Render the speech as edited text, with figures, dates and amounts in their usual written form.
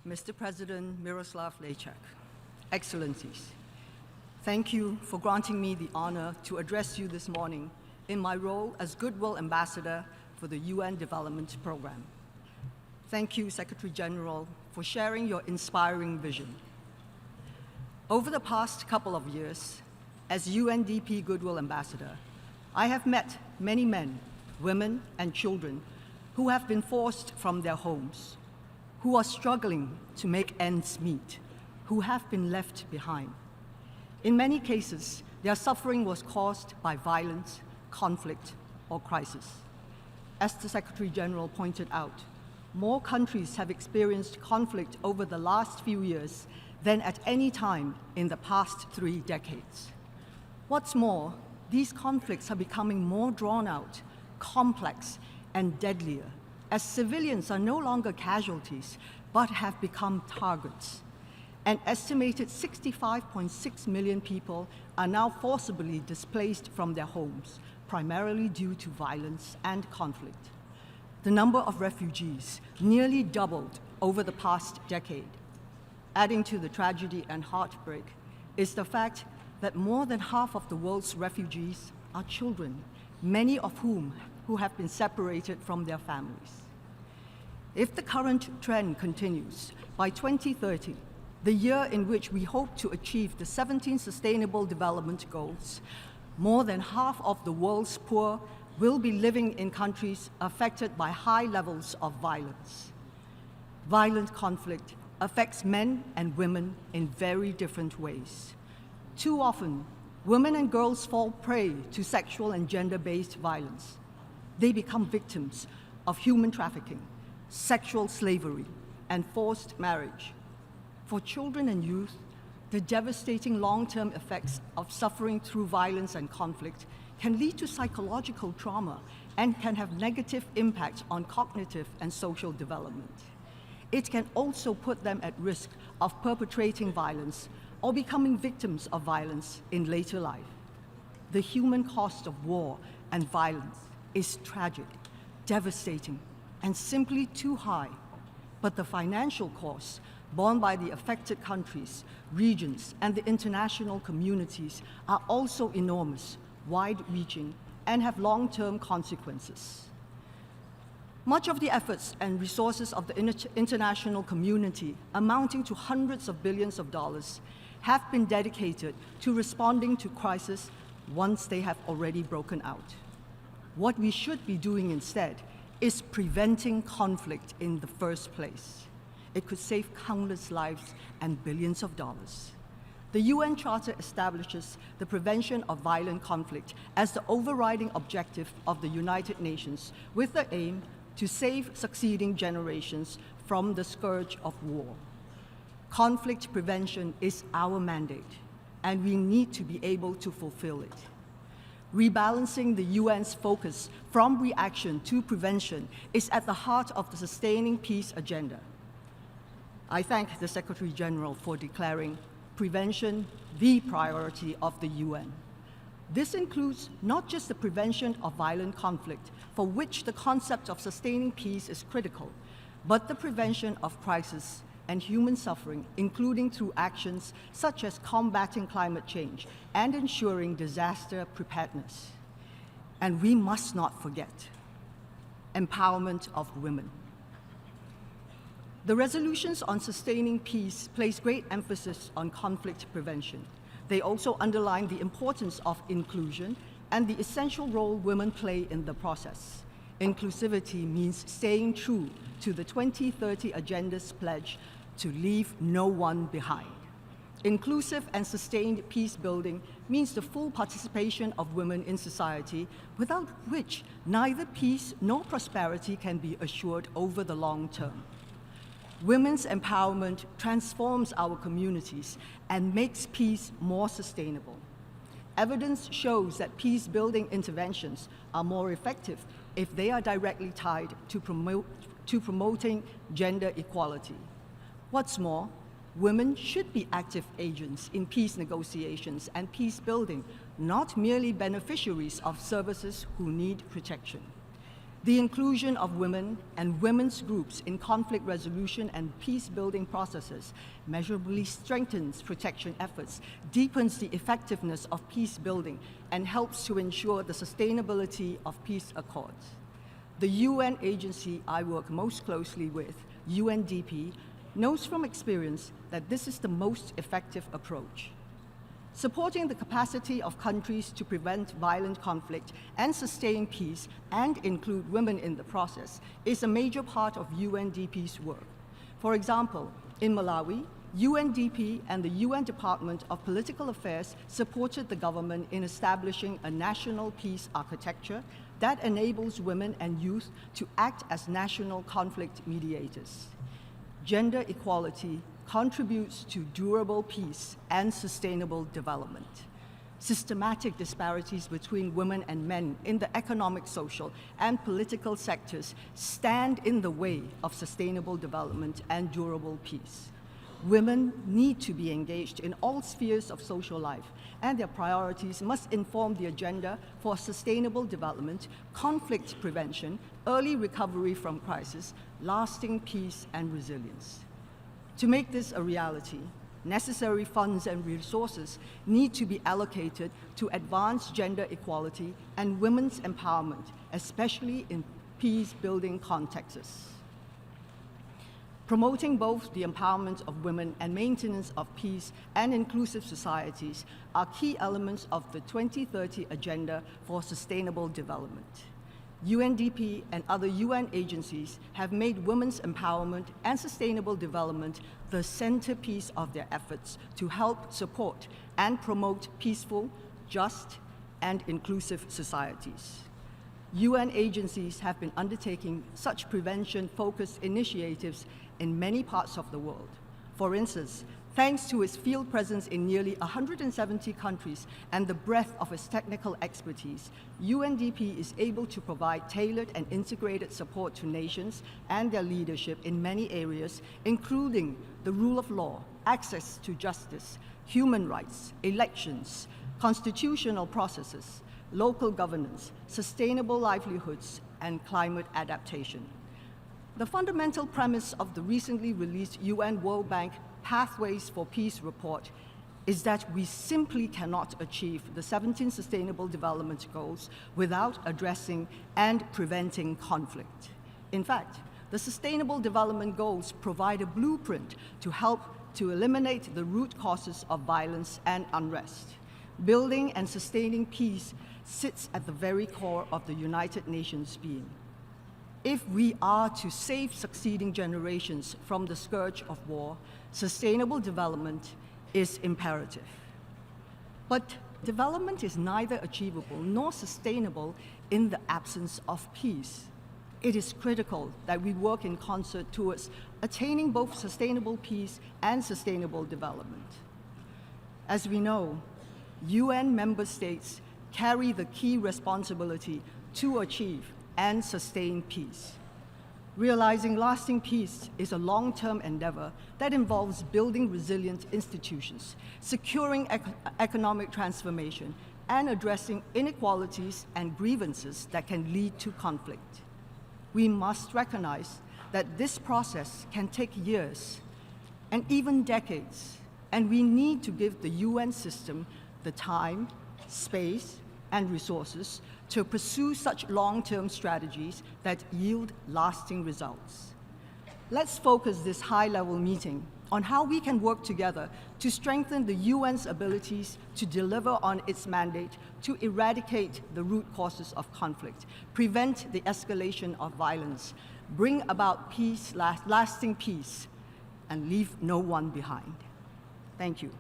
Mr. President Miroslav Lajčák, Excellencies, thank you for granting me the honor to address you this morning in my role as Goodwill Ambassador for the UN Development Program. Thank you, Secretary General, for sharing your inspiring vision. Over the past couple of years, as UNDP Goodwill Ambassador, I have met many men, women, and children who have been forced from their homes, who are struggling to make ends meet, who have been left behind. In many cases, their suffering was caused by violence, conflict, or crisis. As the Secretary General pointed out, more countries have experienced conflict over the last few years than at any time in the past 3 decades. What's more, these conflicts are becoming more drawn out, complex, and deadlier, as civilians are no longer casualties, but have become targets. An estimated 65.6 million people are now forcibly displaced from their homes, primarily due to violence and conflict. The number of refugees nearly doubled over the past decade. Adding to the tragedy and heartbreak is the fact that more than half of the world's refugees are children, many of whom have been separated from their families. If the current trend continues, by 2030, the year in which we hope to achieve the 17 Sustainable Development Goals, more than half of the world's poor will be living in countries affected by high levels of violence. Violent conflict affects men and women in very different ways. Too often, women and girls fall prey to sexual and gender-based violence. They become victims of human trafficking, sexual slavery, and forced marriage. For children and youth, the devastating long-term effects of suffering through violence and conflict can lead to psychological trauma and can have negative impacts on cognitive and social development. It can also put them at risk of perpetrating violence or becoming victims of violence in later life. The human cost of war and violence is tragic, devastating, and simply too high. But the financial costs borne by the affected countries, regions, and the international communities are also enormous, wide-reaching, and have long-term consequences. Much of the efforts and resources of the international community, amounting to hundreds of billions of dollars, have been dedicated to responding to crises once they have already broken out. What we should be doing instead is preventing conflict in the first place. It could save countless lives and billions of dollars. The UN Charter establishes the prevention of violent conflict as the overriding objective of the United Nations, with the aim to save succeeding generations from the scourge of war. Conflict prevention is our mandate, and we need to be able to fulfill it. Rebalancing the UN's focus from reaction to prevention is at the heart of the Sustaining Peace agenda. I thank the Secretary General for declaring prevention the priority of the UN. This includes not just the prevention of violent conflict, for which the concept of sustaining peace is critical, but the prevention of crisis and human suffering, including through actions such as combating climate change and ensuring disaster preparedness. And we must not forget empowerment of women. The resolutions on sustaining peace place great emphasis on conflict prevention. They also underline the importance of inclusion and the essential role women play in the process. Inclusivity means staying true to the 2030 Agenda's pledge to leave no one behind. Inclusive and sustained peace building means the full participation of women in society, without which neither peace nor prosperity can be assured over the long term. Women's empowerment transforms our communities and makes peace more sustainable. Evidence shows that peace-building interventions are more effective if they are directly tied to promoting gender equality. What's more, women should be active agents in peace negotiations and peace building, not merely beneficiaries of services who need protection. The inclusion of women and women's groups in conflict resolution and peace-building processes measurably strengthens protection efforts, deepens the effectiveness of peace building, and helps to ensure the sustainability of peace accords. The UN agency I work most closely with, UNDP, knows from experience that this is the most effective approach. Supporting the capacity of countries to prevent violent conflict and sustain peace and include women in the process is a major part of UNDP's work. For example, in Malawi, UNDP and the UN Department of Political Affairs supported the government in establishing a national peace architecture that enables women and youth to act as national conflict mediators. Gender equality contributes to durable peace and sustainable development. Systematic disparities between women and men in the economic, social, and political sectors stand in the way of sustainable development and durable peace. Women need to be engaged in all spheres of social life, and their priorities must inform the agenda for sustainable development, conflict prevention, early recovery from crisis, lasting peace, and resilience. To make this a reality, necessary funds and resources need to be allocated to advance gender equality and women's empowerment, especially in peace-building contexts. Promoting both the empowerment of women and maintenance of peace and inclusive societies are key elements of the 2030 Agenda for Sustainable Development. UNDP and other UN agencies have made women's empowerment and sustainable development the centerpiece of their efforts to help support and promote peaceful, just, and inclusive societies. UN agencies have been undertaking such prevention-focused initiatives in many parts of the world. For instance, thanks to its field presence in nearly 170 countries and the breadth of its technical expertise, UNDP is able to provide tailored and integrated support to nations and their leadership in many areas, including the rule of law, access to justice, human rights, elections, constitutional processes, local governance, sustainable livelihoods, and climate adaptation. The fundamental premise of the recently released UN World Bank Pathways for Peace report is that we simply cannot achieve the 17 Sustainable Development Goals without addressing and preventing conflict. In fact, the Sustainable Development Goals provide a blueprint to help to eliminate the root causes of violence and unrest. Building and sustaining peace sits at the very core of the United Nations being. If we are to save succeeding generations from the scourge of war, sustainable development is imperative. But development is neither achievable nor sustainable in the absence of peace. It is critical that we work in concert towards attaining both sustainable peace and sustainable development. As we know, UN member states carry the key responsibility to achieve and sustain peace. Realizing lasting peace is a long-term endeavor that involves building resilient institutions, securing economic transformation, and addressing inequalities and grievances that can lead to conflict. We must recognize that this process can take years and even decades, and we need to give the UN system the time, space, and resources to pursue such long-term strategies that yield lasting results. Let's focus this high-level meeting on how we can work together to strengthen the UN's abilities to deliver on its mandate to eradicate the root causes of conflict, prevent the escalation of violence, bring about peace, lasting peace, and leave no one behind. Thank you.